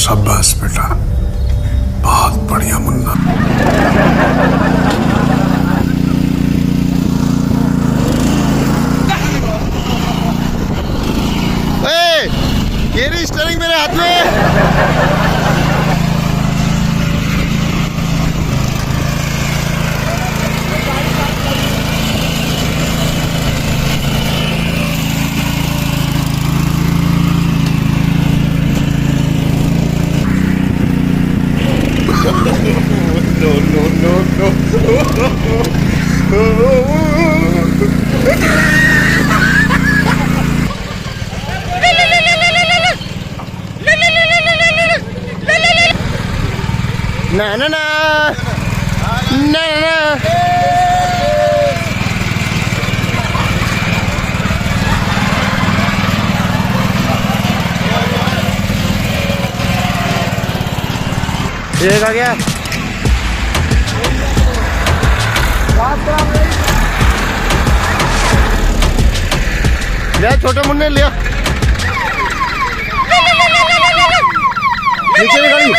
शाबाश बेटा, बहुत बढ़िया मुन्ना। ये रही स्टीयरिंग मेरे हाथ में। ना ना ना ना ना ये आ गया। लिया छोटे मुन्ने लिया, नीचे गाड़ी।